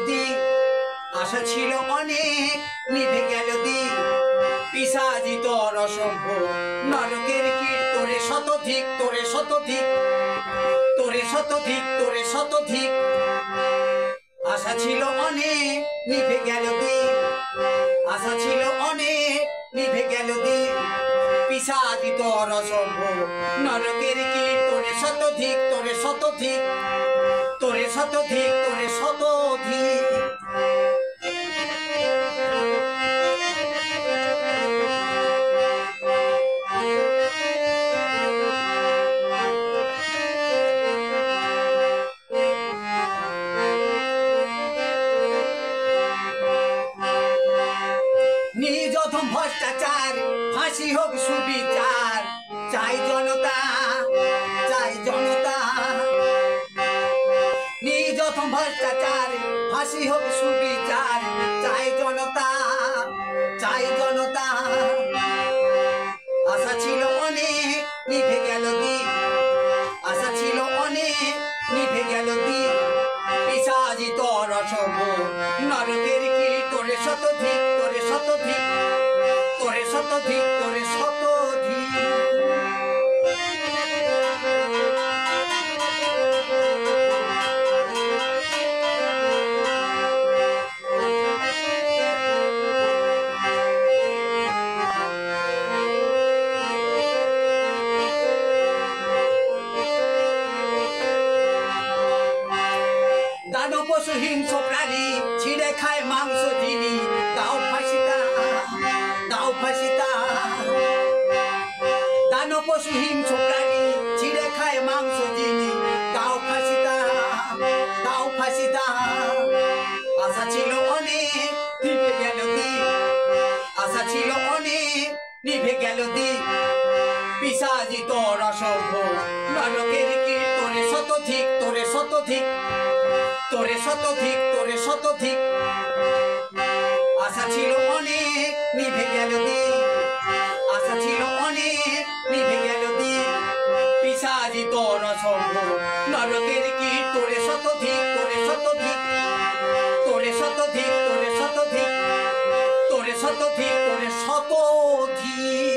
দিক, আশা ছিল অনেক নিভে গেল দিক, পিশাচি তোর অসম্ভব নরকের কীট, তোরে শতধিক তোরে শতধিক তোরে শতধিক তোরে শতধিক। আশা ছিল অনেক নিভে গেল দিক, আশা ছিল অনেক নিভে গেল দিক, পিশাচি তোর অসম্ভব নরকের কীট, তোরে শতধিক তোরে শতধিক তোরে শতধিক তোরে শতধিক। নির্যাতন ভ্রষ্টাচার ফাঁসি হোক সুবিচার, চাই জনতা চাই জনতা। নির্যাতন ভ্রষ্টাচার ফাঁসি হোক সুবিচার, চাই জনতা চাই জনতা। আশা ছিল অনেক নিভে গেল দিক, আশা ছিল অনেক নিভে গেল দিক, পিশাচি তোর অসম্ভব নরকের কীট, তোরে শতধিক তোরে শতধিক তোরে শতধিক তোরে শতধিক। দানব পশু হিংস্র প্রাণী ছিঁড়ে খায় মাংস যিনি, দাও ফাঁসিতা দাও ফাঁসিতা। দানব পশু হিংস্র প্রাণী ছিঁড়ে খায় মাংস যিনি, দাও ফাঁসিতা দাও ফাঁসিতা। আশা ছিল অনেক নিভে গেল দিক, আশা ছিল অনেক নিভে গেল দিক, পিশাচি তোর অসম্ভব নরকের কীট, তোরে শতধিক তোরে শতধিক তোরে শতধিক তোরে শতধিক। আশা ছিল অনেক নিভে গেল দিক, আশা ছিল অনেক নিভে গেল দিক, পিশাচি তোর অসম্ভব নরকের কীট, তোরে শতধিক তোরে শতধিক তোরে শতধিক তোরে শতধিক তোরে শতধিক তোরে শতধিক।